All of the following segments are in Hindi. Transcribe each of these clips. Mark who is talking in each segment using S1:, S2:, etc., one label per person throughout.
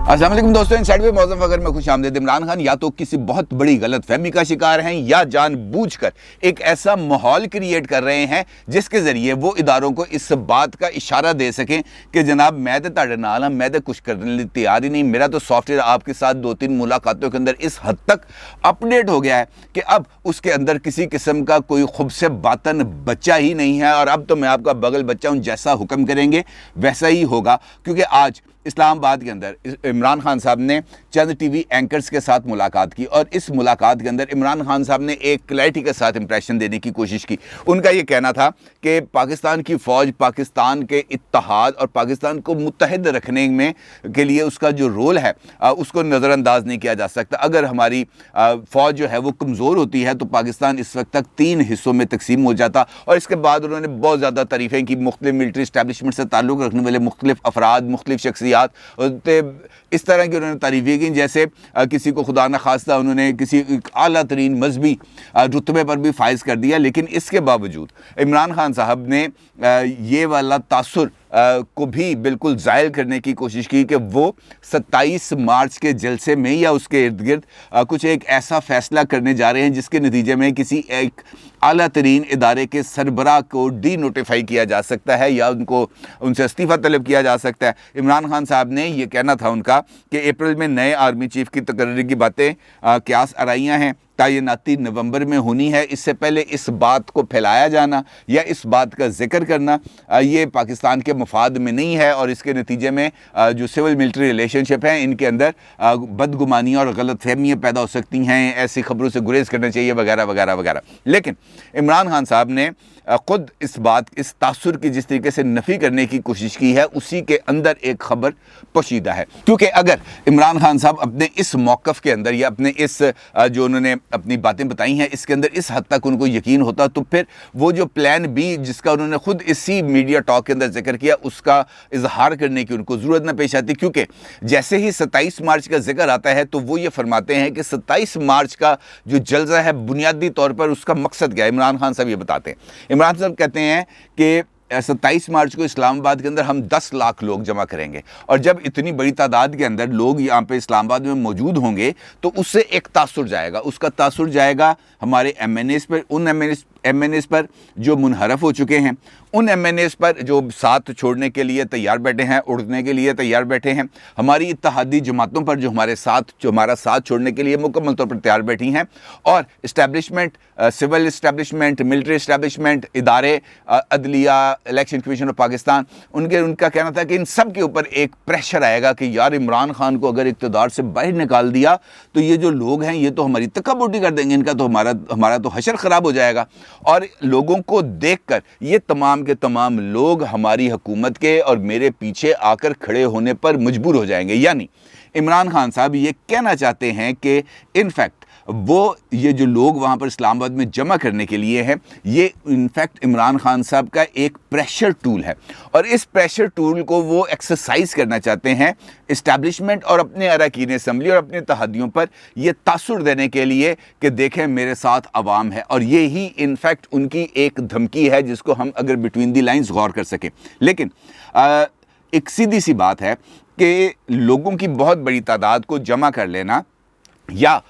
S1: अस्सलाम वालेकुम दोस्तों, इनसाइड में मौसम फकर में खुश आमदीद। इमरान खान या तो किसी बहुत बड़ी गलतफहमी का शिकार हैं या जानबूझकर एक ऐसा माहौल क्रिएट कर रहे हैं जिसके जरिए वो इदारों को इस बात का इशारा दे सकें कि जनाब मैं तो ताड़े नाल हाँ, मैं तो कुछ करने लिए तैयार ही नहीं। मेरा तो सॉफ्टवेयर आपके साथ 2-3 मुलाकातों के अंदर इस हद तक अपडेट हो गया है कि अब उसके अंदर किसी किस्म का कोई खुब से बातन बच्चा ही नहीं है और अब तो मैं आपका बगल बच्चा हूँ, जैसा हुक्म करेंगे वैसा ही होगा। क्योंकि आज इस्लामाबाद के अंदर इमरान खान साहब ने चंद टीवी एंकर्स के साथ मुलाकात की और इस मुलाकात के अंदर इमरान खान साहब ने एक क्लैरिटी के साथ इंप्रेशन देने की कोशिश की। उनका ये कहना था कि पाकिस्तान की फ़ौज पाकिस्तान के इत्तेहाद और पाकिस्तान को मुत्तहिद रखने में के लिए उसका जो रोल है उसको नज़रअंदाज नहीं किया जा सकता। अगर हमारी फ़ौज जो है वो कमज़ोर होती है तो पाकिस्तान इस वक्त तक 3 हिस्सों में तकसीम हो जाता। और इसके बाद उन्होंने बहुत ज़्यादा तारीफ़ें की मुख्तलिफ मिलिट्री इस्टेब्लिशमेंट से ताल्लुक़ रखने वाले मुख्तलिफ अफराद, मुख्तलिफ शख्सियात, इस तरह की उन्होंने तारीफ़ें की जैसे किसी को खुदा न खास्ता उन्होंने किसी आला तरीन मजहबी रुतबे पर भी फाइज कर दिया। लेकिन इसके बावजूद इमरान खान साहब ने ये वाला तासुर को भी बिल्कुल ज़ायल करने की कोशिश की कि वो 27 मार्च के जलसे में या उसके इर्द गिर्द कुछ एक ऐसा फ़ैसला करने जा रहे हैं जिसके नतीजे में किसी एक आला तरीन इदारे के सरबराह को डी नोटिफाई किया जा सकता है या उनसे इस्तीफ़ा तलब किया जा सकता है। इमरान खान साहब ने ये कहना था उनका कि अप्रैल में नए आर्मी चीफ़ की तकर्री की बातें क्यास आराइयाँ हैं, तैनाती नवंबर में होनी है। इससे पहले इस बात को फैलाया जाना या इस बात का जिक्र करना ये पाकिस्तान के मुफाद में नहीं है और इसके नतीजे में जो सिविल मिलिट्री रिलेशनशिप हैं इनके अंदर बदगुमानियाँ और गलतफहमियाँ पैदा हो सकती हैं, ऐसी खबरों से गुरेज करना चाहिए वगैरह वगैरह वगैरह। लेकिन इमरान खान साहब ने ख़ुद इस तासुर की जिस तरीके से नफ़ी करने की कोशिश की है उसी के अंदर एक खबर पोशीदा है। क्योंकि अगर इमरान खान साहब अपने इस मौक़िफ़ के अंदर या अपने इस जो उन्होंने अपनी बातें बताई हैं इसके अंदर इस हद तक उनको यकीन होता तो फिर वो जो प्लान बी जिसका उन्होंने खुद इसी मीडिया टॉक के अंदर जिक्र किया उसका इजहार करने की उनको ज़रूरत न पेश आती। क्योंकि जैसे ही 27 मार्च का जिक्र आता है तो वो ये फरमाते हैं कि 27 मार्च का जो जलसा है बुनियादी तौर पर उसका मकसद क्या है। इमरान खान साहब ये बताते हैं। इमरान साहब कहते हैं कि 27 मार्च को इस्लामाबाद के अंदर हम 10 लाख लोग जमा करेंगे और जब इतनी बड़ी तादाद के अंदर लोग यहाँ पे इस्लामाबाद में मौजूद होंगे तो उससे एक तासुर जाएगा। उसका तासुर जाएगा हमारे MNAs पर, उन MNAs पर जो मुनहरफ हो चुके हैं, उन MNAs पर जो साथ छोड़ने के लिए तैयार बैठे हैं, उड़ने के लिए तैयार बैठे हैं, हमारी इत्तेहादी जमातों पर जो हमारा साथ छोड़ने के लिए मुकम्मल तौर पर तैयार बैठी हैं और establishment, civil establishment, military establishment, इदारे, अदलिया, इलेक्शन कमीशन ऑफ पाकिस्तान, उनका कहना था कि इन सब के ऊपर एक प्रेशर आएगा कि यार इमरान खान को अगर इक़्तिदार से बाहर निकाल दिया तो ये जो लोग हैं ये तो हमारी तकब्बुरी कर देंगे, इनका तो हमारा तो हशर ख़राब हो जाएगा और लोगों को देखकर ये तमाम के तमाम लोग हमारी हुकूमत के और मेरे पीछे आकर खड़े होने पर मजबूर हो जाएंगे। यानी इमरान खान साहब ये कहना चाहते हैं कि इनफैक्ट ये जो लोग वहाँ पर इस्लामाबाद में जमा करने के लिए हैं ये इनफैक्ट इमरान खान साहब का एक प्रेशर टूल है और इस प्रेशर टूल को वो एक्सरसाइज करना चाहते हैं इस्टेब्लिशमेंट और अपने अरकान असम्बली और अपने तहादियों पर ये तासुर देने के लिए कि देखें मेरे साथ अवाम है। और ये ही इनफैक्ट उनकी एक धमकी है जिसको हम अगर बिटवीन दी लाइंस गौर कर सकें। लेकिन एक सीधी सी बात है कि लोगों की बहुत बड़ी तादाद को जमा कर लेना या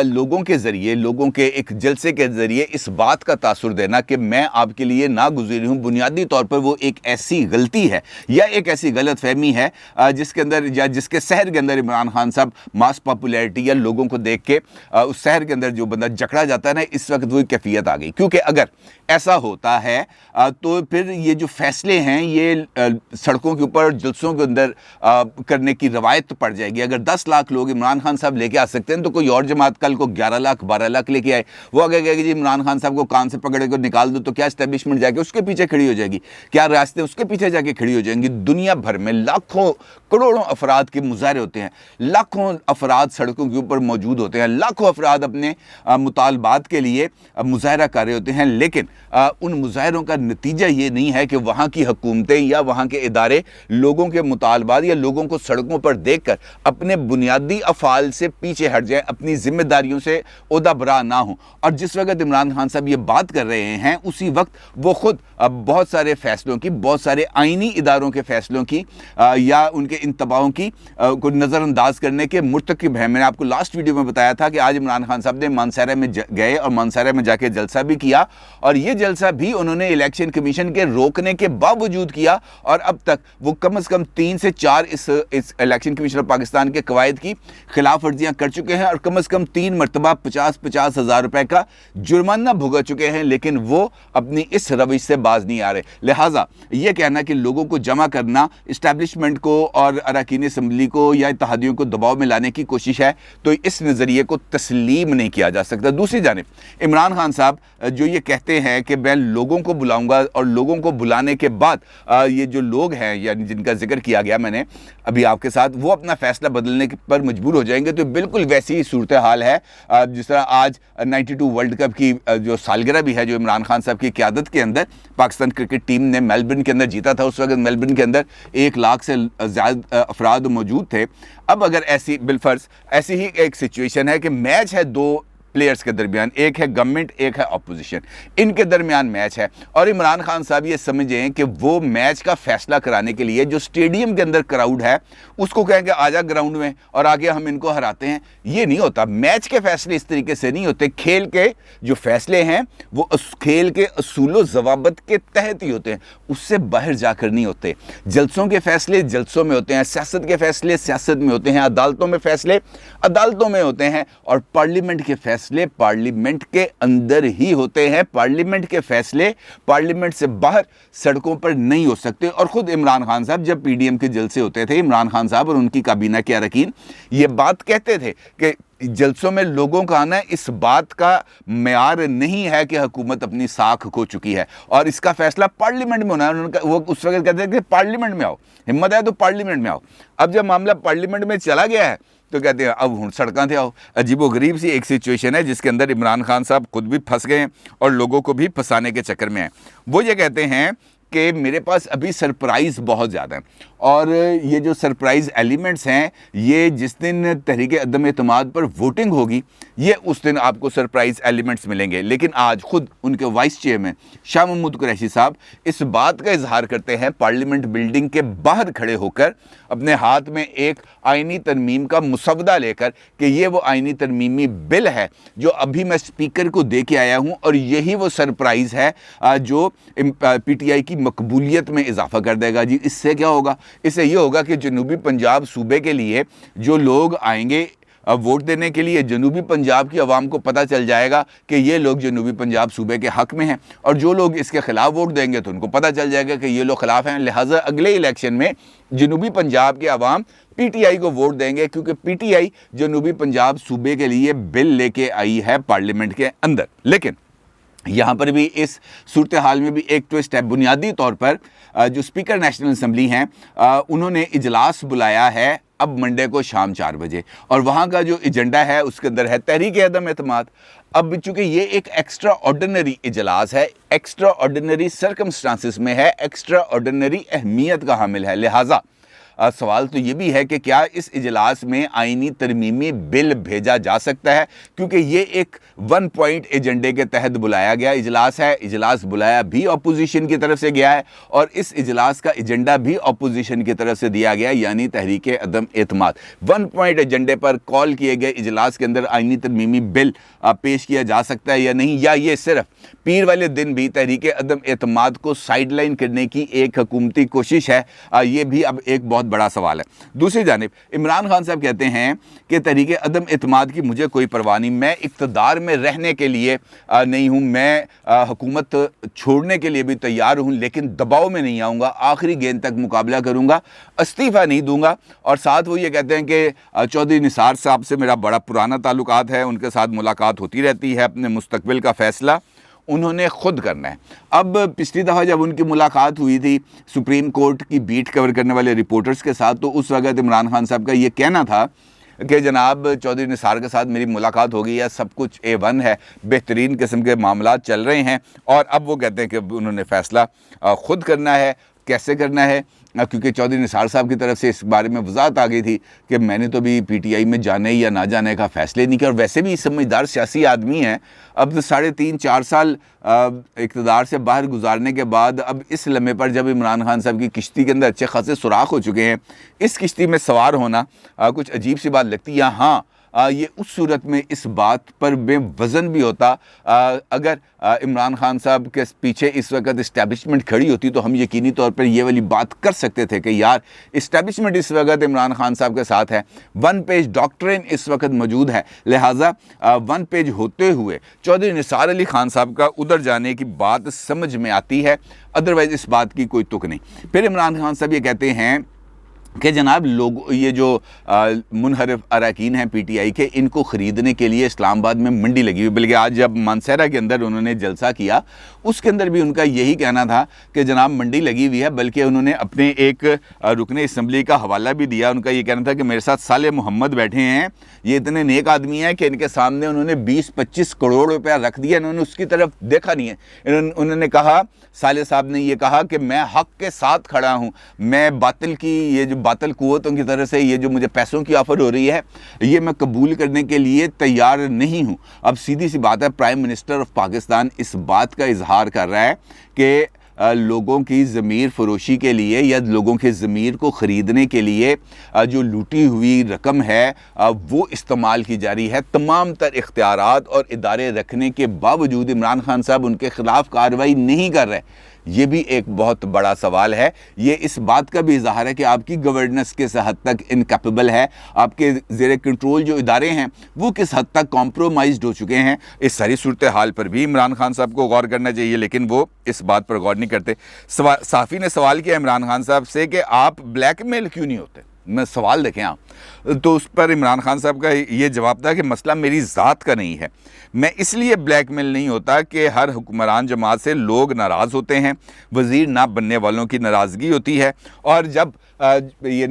S1: लोगों के ज़रिए, लोगों के एक जलसे के ज़रिए इस बात का तासुर देना कि मैं आपके लिए नागुज़ीर हूँ, बुनियादी तौर पर वो एक ऐसी गलती है या एक ऐसी गलत फहमी है जिसके अंदर या जिसके शहर के अंदर इमरान खान साहब मास पॉपुलैरिटी या लोगों को देख के उस शहर के अंदर जो बंदा जकड़ा जाता है ना, इस वक्त वो कैफियत आ गई। क्योंकि अगर ऐसा होता है तो फिर ये जो फैसले हैं ये सड़कों के ऊपर जलसों के अंदर करने की रवायत पड़ जाएगी। अगर 10 लाख लोग इमरान खान साहब लेके आ सकते हैं तो कोई और जमात कल को 11 लाख 12 लाख लेके आए, वो अगर कहेगी जी इमरान खान साहब को कान से पकड़ कर निकाल दो तो क्या इस्टेब्लिशमेंट जाके उसके पीछे खड़ी हो जाएगी? क्या रास्ते उसके पीछे जाके खड़ी हो जाएंगी? दुनिया भर में लाखों करोड़ों अफराद के मुजाहरे होते हैं, लाखों अफराद सड़कों के ऊपर मौजूद होते हैं, लाखों अफराद अपने मुतालबात के लिए मुजाहरा कर रहे होते हैं। लेकिन उन मुजाहरों का नतीजा ये नहीं है कि वहाँ की हुकूमतें या वहाँ के इदारे लोगों के मुतालबात या लोगों को सड़कों पर देखकर अपने बुनियादी अफ़ाल से पीछे हट जाएं, अपनी जिम्मेदारियों से ओहदा बरा ना हो। और जिस वक्त इमरान खान साहब ये बात कर रहे हैं, उसी वक्त वो खुद बहुत सारे फैसलों की, बहुत सारे आइनी इदारों के फैसलों की या उनके इंतबाहों की को नज़रअंदाज करने के मुर्तकिब हैं। मैंने आपको लास्ट वीडियो में बताया था कि आज इमरान खान साहब ने मानसरा में गए और मानसरा में जाके जलसा भी किया, और ये जलसा भी उन्होंने इलेक्शन कमीशन के रोकने के बावजूद किया। और अब तक वो कम से कम 3 से 4 इस इलेक्शन कमीशन ऑफ पाकिस्तान के कवायद की खिलाफ वर्जियां कर चुके हैं, और कम से कम 3 मरतबा 50-50 हज़ार रुपए का जुर्माना भुगत चुके हैं, लेकिन वो अपनी इस रविश से बाज नहीं आ रहे। लिहाजा ये कहना कि लोगों को जमा करना इस्टेब्लिशमेंट को और अरकान असम्बली को या इत्तेहादियों को दबाव में लाने की कोशिश है, तो इस नज़रिए को तस्लीम नहीं किया जा सकता। दूसरी जानिब इमरान खान साहब जो ये कहते हैं कि मैं लोगों को बुलाऊंगा, और लोगों को बुलाने के बाद ये जो लोग हैं यानी जिनका जिक्र किया गया मैंने अभी आपके साथ, वो अपना फैसला बदलने पर मजबूर हो जाएंगे, तो बिल्कुल वैसी ही सूरत हाल है जिस तरह आज 92 वर्ल्ड कप की जो सालगिरह भी है, जो इमरान खान साहब की क़यादत के अंदर पाकिस्तान क्रिकेट टीम ने मेलबर्न के अंदर जीता था। उस वक्त मेलबर्न के अंदर 1 लाख से ज़्यादा अफराद मौजूद थे। अब अगर ऐसी बिलफर्ज ऐसी ही एक सिचुएशन है कि मैच है 2 प्लेयर्स के दरमियान, एक है गवर्नमेंट, एक है अपोजिशन, इनके दरमियान मैच है, और इमरान खान साहब ये समझें कि वो मैच का फैसला कराने के लिए जो स्टेडियम के अंदर क्राउड है उसको कहेंगे आजा ग्राउंड में और आगे हम इनको हराते हैं, ये नहीं होता। मैच के फैसले इस तरीके से नहीं होते। खेल के जो फैसले हैं वो उस खेल के असूल ज़वाबित के तहत ही होते हैं, उससे बाहर जाकर नहीं होते। जलसों के फैसले जलसों में होते हैं, सियासत के फैसले सियासत में होते हैं, अदालतों में फैसले अदालतों में होते हैं, और पार्लियामेंट के फैसले पार्लियामेंट के अंदर ही होते हैं। पार्लियामेंट के फैसले पार्लियामेंट से बाहर सड़कों पर नहीं हो सकते। और खुद इमरान खान साहब जब पीडीएम के जलसे होते थे, इमरान खान साहब और उनकी काबीना के अरकान ये बात कहते थे कि जलसों में लोगों का आना इस बात का मेयार नहीं है कि हुकूमत अपनी साख खो चुकी है और इसका फैसला पार्लियामेंट में होना है। वो उस वक्त कहते थे कि पार्लियामेंट में आओ, हिम्मत है तो पार्लियामेंट में आओ। अब जब मामला पार्लियामेंट में चला गया है तो कहते हैं अब हुण सड़कों से आओ। अजीबो गरीब सी एक सिचुएशन है जिसके अंदर इमरान खान साहब खुद भी फंस गए हैं और लोगों को भी फंसाने के चक्कर में हैं। वो ये कहते हैं कि मेरे पास अभी सरप्राइज़ बहुत ज़्यादा है, और ये जो सरप्राइज़ एलिमेंट्स हैं ये जिस दिन तहरीक अदम एतमाद पर वोटिंग होगी ये उस दिन आपको सरप्राइज़ एलिमेंट्स मिलेंगे। लेकिन आज खुद उनके वाइस चेयरमैन शाह महमूद कुरैशी साहब इस बात का इजहार करते हैं पार्लियामेंट बिल्डिंग के बाहर खड़े होकर, अपने हाथ में एक आइनी तरमीम का मुसवदा लेकर कि ये वो आइनी तरमीमी बिल है जो अभी मैं स्पीकर को दे के आया हूँ, और यही वो सरप्राइज़ है जो PTI की मकबूलियत में इजाफा कर देगा। जी इससे क्या होगा? इससे ये होगा कि जनूबी पंजाब सूबे के लिए जो लोग आएंगे वोट देने के लिए, जनूबी पंजाब की आवाम को पता चल जाएगा कि ये लोग जनूबी पंजाब सूबे के हक़ में हैं, और जो लोग इसके ख़िलाफ़ वोट देंगे तो उनको पता चल जाएगा कि ये लोग ख़िलाफ़ हैं। लिहाजा अगले इलेक्शन में जनूबी पंजाब के आवाम PTI को वोट देंगे, क्योंकि PTI जनूबी पंजाब सूबे के लिए बिल लेके आई है पार्लियामेंट के अंदर। लेकिन यहाँ पर भी इस सूरत हाल में भी एक ट्विस्ट है। बुनियादी तौर पर जो स्पीकर नेशनल असम्बली हैं उन्होंने इजलास बुलाया है अब मंडे को शाम 4 बजे, और वहाँ का जो एजेंडा है उसके अंदर है तहरीक अदम एतमाद। अब चूँकि ये एक एक्स्ट्रा ऑर्डिनरी इजलास है, एक्स्ट्रा ऑर्डिनरी सर्कमस्टांसिस में है, एक्स्ट्रा ऑर्डिनरी अहमियत का हामिल है, लिहाजा सवाल तो ये भी है कि क्या इस इजलास में आइनी तरमीमी बिल भेजा जा सकता है, क्योंकि ये एक 1 पॉइंट एजेंडे के तहत बुलाया गया इजलास है। इजलास बुलाया भी अपोजिशन की तरफ से गया है, और इस इजलास का एजेंडा भी अपोजिशन की तरफ से दिया गया, यानी तहरीक अदम एतमाद। 1 पॉइंट एजेंडे पर कॉल किए गए इजलास के अंदर आइनी तरमीमी बिल पेश किया जा सकता है या नहीं, या ये सिर्फ पीर वाले दिन भी तहरीक अदम एतमाद को साइडलाइन करने की एक हुकूमती कोशिश है, ये भी अब एक बहुत बड़ा सवाल है। दूसरी जानिब इमरान खान साहब कहते हैं कि तहरीक अदम एतमाद की मुझे कोई परवाह नहीं, मैं इक़्तिदार में रहने के लिए नहीं हूँ, मैं हुकूमत छोड़ने के लिए भी तैयार हूँ, लेकिन दबाव में नहीं आऊँगा, आखिरी गेंद तक मुकाबला करूँगा, इस्तीफ़ा नहीं दूंगा। और साथ वो ये कहते हैं कि चौधरी निसार साहब से मेरा बड़ा पुराना ताल्लुकात है, उनके साथ मुलाकात होती रहती है, अपने मुस्तकबिल का फ़ैसला उन्होंने खुद करना है। अब पिछली दफ़ा जब उनकी मुलाकात हुई थी सुप्रीम कोर्ट की बीट कवर करने वाले रिपोर्टर्स के साथ, तो उस वक्त इमरान खान साहब का ये कहना था कि जनाब चौधरी निसार के साथ मेरी मुलाकात हो गई है, सब कुछ A1 है, बेहतरीन किस्म के मामला चल रहे हैं। और अब वो कहते हैं कि उन्होंने फ़ैसला ख़ुद करना है, कैसे करना है, क्योंकि चौधरी निसार साहब की तरफ से इस बारे में वजाहत आ गई थी कि मैंने तो भी PTI में जाने या ना जाने का फ़ैसले नहीं किया। और वैसे भी समझदार सियासी आदमी हैं। अब 3.5-4 साल इक़्तिदार से बाहर गुजारने के बाद अब इस लम्हे पर जब इमरान खान साहब की किश्ती के अंदर अच्छे खासे सुराख हो चुके हैं, इस किश्ती में सवार होना कुछ अजीब सी बात लगती है। हाँ, ये उस सूरत में इस बात पर बेवज़न भी होता अगर इमरान खान साहब के पीछे इस वक्त इस्टेब्लिशमेंट खड़ी होती, तो हम यकीनी तौर पर ये वाली बात कर सकते थे कि यार इस्टेब्लिशमेंट इस वक्त इमरान खान साहब के साथ है, 1 पेज डॉक्ट्रिन इस वक्त मौजूद है, लिहाजा 1 पेज होते हुए चौधरी निसार अली खान साहब का उधर जाने की बात समझ में आती है, अदरवाइज़ इस बात की कोई तुक नहीं। फिर इमरान खान साहब ये कहते हैं कि जनाब लोग ये जो मुनहरिफ अरकान हैं PTI के, इनको ख़रीदने के लिए इस्लामाबाद में मंडी लगी हुई। बल्कि आज जब मानसहरा के अंदर उन्होंने जलसा किया, उसके अंदर भी उनका यही कहना था कि जनाब मंडी लगी हुई है। बल्कि उन्होंने अपने एक रुकने असम्बली का हवाला भी दिया। उनका ये कहना था कि मेरे साथ साले मोहम्मद बैठे हैं, ये इतने नेक आदमी हैं कि इनके सामने उन्होंने 20-25 करोड़ रुपया रख दिया, इन्होंने उसकी तरफ देखा नहीं है। उन्होंने कहा, साले साहब ने ये कहा कि मैं हक़ के साथ खड़ा हूँ, मैं बातिल की ये जो बातिल कुव्वतों की तरह से ये जो मुझे पैसों की ऑफ़र हो रही है, ये मैं कबूल करने के लिए तैयार नहीं हूँ। अब सीधी सी बात है, प्राइम मिनिस्टर ऑफ पाकिस्तान इस बात का इजहार कर रहा है कि लोगों की ज़मीर फरोशी के लिए या लोगों के ज़मीर को ख़रीदने के लिए जो लूटी हुई रकम है वो इस्तेमाल की जा रही है। तमाम तर इख्तियारात और इदारे रखने के बावजूद इमरान खान साहब उनके ख़िलाफ़ कार्रवाई नहीं कर रहे। ये भी एक बहुत बड़ा सवाल है। ये इस बात का भी इज़हार है कि आपकी गवर्नेंस किस हद तक इनकैपेबल है, आपके ज़ेरे कंट्रोल जो इदारे हैं वो किस हद तक कॉम्प्रोमाइज़्ड हो चुके हैं। इस सारी सूरत हाल पर भी इमरान खान साहब को गौर करना चाहिए, लेकिन वो इस बात पर गौर नहीं करते। साफ़ी ने सवाल किया इमरान खान साहब से कि आप ब्लैकमेल क्यों नहीं होते। मैं सवाल देखें आप, तो उस पर इमरान खान साहब का ये जवाब था कि मसला मेरी ज़ात का नहीं है, मैं इसलिए ब्लैकमेल नहीं होता कि हर हुक्मरान जमात से लोग नाराज़ होते हैं, वज़ीर ना बनने वालों की नाराज़गी होती है, और जब ये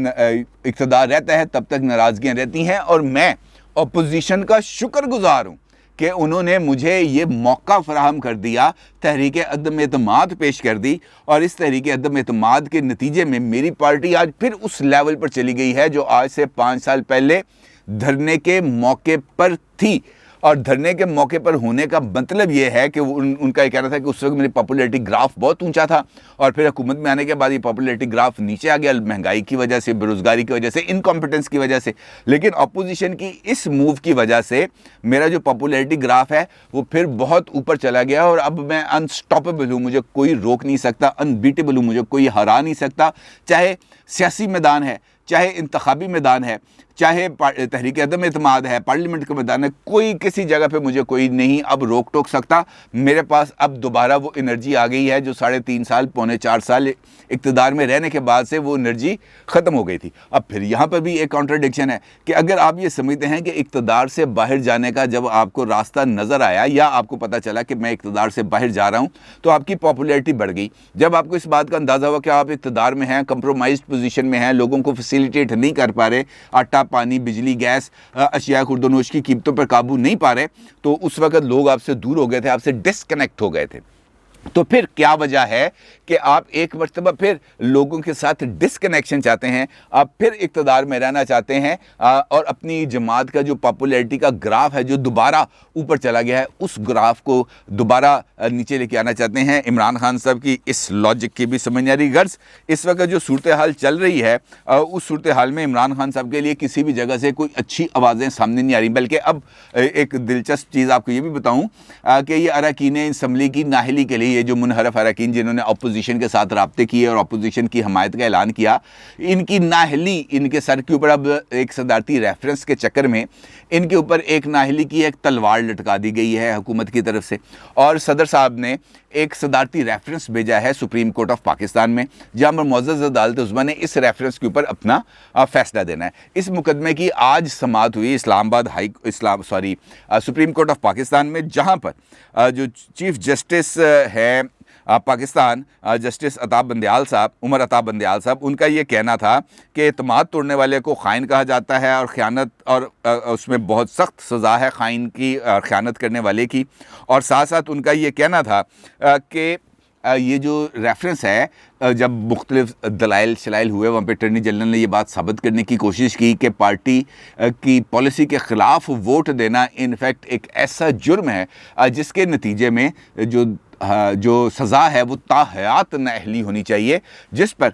S1: इक़्तिदार रहता है तब तक नाराज़गियाँ रहती हैं। और मैं अपोजिशन का शुक्रगुज़ार हूँ कि उन्होंने मुझे ये मौका फ़राहम कर दिया, तहरीक अदम एतमाद पेश कर दी, और इस तहरीक अदम एतमाद के नतीजे में मेरी पार्टी आज फिर उस लेवल पर चली गई है जो आज से 5 साल पहले धरने के मौके पर थी। और धरने के मौके पर होने का मतलब ये है कि उनका ये कहना था कि उस वक्त मेरी पॉपुलैरिटी ग्राफ बहुत ऊंचा था, और फिर हुकूमत में आने के बाद ये पॉपुलैरिटी ग्राफ नीचे आ गया, महंगाई की वजह से, बेरोज़गारी की वजह से, इनकॉम्पिटेंस की वजह से। लेकिन अपोजिशन की इस मूव की वजह से मेरा जो पॉपुलैरिटी ग्राफ है वो फिर बहुत ऊपर चला गया, और अब मैं अनस्टॉपेबल हूँ, मुझे कोई रोक नहीं सकता, अनबीटेबल हूँ, मुझे कोई हरा नहीं सकता। चाहे सियासी मैदान है, चाहे इंतखाबी मैदान है, चाहे तहरीक अदम एतमाद है, पार्लियामेंट का मैदान है, कोई किसी जगह पे मुझे कोई नहीं अब रोक टोक सकता। मेरे पास अब दोबारा वो एनर्जी आ गई है जो 3.5 साल, पौने 4 साल इक़्तिदार में रहने के बाद से वो एनर्जी ख़त्म हो गई थी। अब फिर यहाँ पर भी एक कॉन्ट्रडिक्शन है कि अगर आप ये समझते हैं कि इक़्तिदार से बाहर जाने का जब आपको रास्ता नज़र आया या आपको पता चला कि मैं इक़्तिदार से बाहर जा रहा हूँ तो आपकी पॉपुलैरिटी बढ़ गई। जब आपको इस बात का अंदाज़ा हुआ कि आप इक़्तिदार में हैं, कंप्रोमाइज़्ड पोजीशन में हैं, लोगों को फैसिलिटेट नहीं कर पा रहे, आटा, पानी, बिजली, गैस, अशिया खुर्दनोश की कीमतों पर काबू नहीं पा रहे, तो उस वक्त लोग आपसे दूर हो गए थे, आपसे डिस्कनेक्ट हो गए थे। तो फिर क्या वजह है कि आप एक मरतबा फिर लोगों के साथ डिस्कनेक्शन चाहते हैं, आप फिर इक़्तिदार में रहना चाहते हैं, और अपनी जमात का जो पॉपुलैरिटी का ग्राफ है जो दोबारा ऊपर चला गया है उस ग्राफ को दोबारा नीचे लेके आना चाहते हैं। इमरान खान साहब की इस लॉजिक की भी समझ नहीं आ रही। गर्ज इस वक्त जो सूरत हाल चल रही है उस सूरत हाल में इमरान खान साहब के लिए किसी भी जगह से कोई अच्छी आवाज़ें सामने नहीं आ रही। बल्कि अब एक दिलचस्प चीज़ आपको ये भी बताऊँ कि ये अरकान असम्बली की नाहली के लिए, ये जो मुनहरफ अरकान जिन्होंने अपोजिशन के साथ राब्ते किए और अपोजिशन की हमायत का ऐलान किया, इनकी नाहली, इनके सर के ऊपर अब एक सदारती रेफरेंस के चक्कर में इनके ऊपर एक नाहली की एक तलवार लटका दी गई है हुकूमत की तरफ से। और सदर साहब ने एक सदारती रेफरेंस भेजा है सुप्रीम कोर्ट ऑफ पाकिस्तान में, जहाँ पर मुअज़्ज़ज़ अदालत उज़्मा ने इस रेफरेंस के ऊपर अपना फैसला देना है। इस मुकदमे की आज समाअत हुई Islamabad supreme court of Pakistan में, जहाँ पर जो चीफ जस्टिस है पाकिस्तान जस्टिस अताब बंदयाल साहब, उमर अताब बंदयाल साहब, उनका ये कहना था कि एतमाद तोड़ने वाले को खाइन कहा जाता है और ख़यानत, और उसमें बहुत सख्त सज़ा है खाइन की, ख़यानत करने वाले की। और साथ साथ उनका ये कहना था कि ये जो रेफरेंस है, जब मुख्तलिफ दलाइल शलाइल हुए वहाँ पे अटॉर्नी जनरल ने ये बात साबित करने की कोशिश की कि पार्टी की पॉलिसी के ख़िलाफ़ वोट देना इनफैक्ट एक ऐसा जुर्म है जिसके नतीजे में जो सज़ा है वो ताहयात नाअहली होनी चाहिए, जिस पर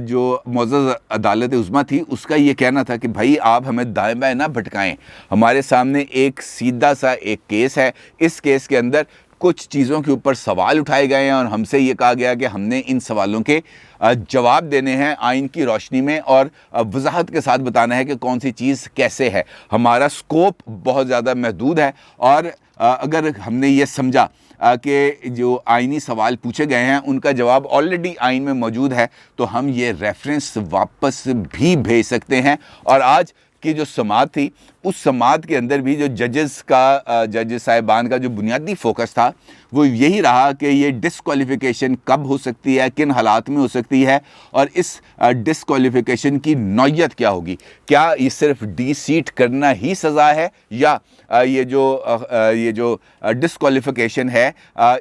S1: जो मुअज़्ज़ज़ अदालत उज़्मा थी उसका ये कहना था कि भाई आप हमें दाएं बाएं ना भटकाएं, हमारे सामने एक सीधा सा एक केस है, इस केस के अंदर कुछ चीज़ों के ऊपर सवाल उठाए गए हैं और हमसे ये कहा गया कि हमने इन सवालों के जवाब देने हैं आइन की रोशनी में और वजाहत के साथ बताना है कि कौन सी चीज़ कैसे है। हमारा स्कोप बहुत ज़्यादा महदूद है और अगर हमने ये समझा कि जो आइनी सवाल पूछे गए हैं उनका जवाब ऑलरेडी आइन में मौजूद है तो हम ये रेफरेंस वापस भी भेज सकते हैं। और आज की जो समात थी उस समात के अंदर भी जो जजेस साहिबान का जो बुनियादी फोकस था वो यही रहा कि ये डिस्क्वालिफ़िकेशन कब हो सकती है, किन हालात में हो सकती है और इस डिस्क्वालिफ़िकेशन की नौयत क्या होगी। क्या ये सिर्फ डी सीट करना ही सज़ा है या ये जो डिस्क्वालिफ़िकेशन है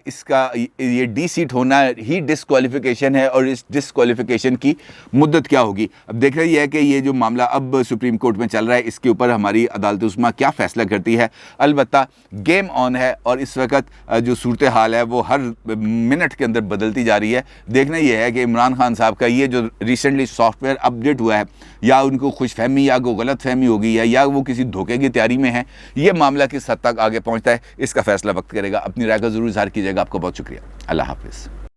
S1: इसका ये डी सीट होना ही डिस्क्वालिफ़िकेशन है और इस डिस्क्वालिफ़िकेशन की मुद्दत क्या होगी। अब देख रही है कि ये जो मामला अब सुप्रीम कोर्ट में चल रहा है इसके ऊपर हमारी अदालत उस्मा क्या फ़ैसला करती है। अलबत्ता गेम ऑन है और इस वक्त जो सूरत हाल है वो हर मिनट के अंदर बदलती जा रही है। देखना यह है कि इमरान खान साहब का ये जो रिसेंटली सॉफ्टवेयर अपडेट हुआ है या उनको खुशफहमी या को गलत फहमी होगी या वो किसी धोखे की तैयारी में है, ये मामला किस हद तक आगे पहुंचता है इसका फैसला वक्त करेगा। अपनी राय का ज़रूर इज़हार कीजिएगा। आपका बहुत शुक्रिया। अल्लाह हाफिज़।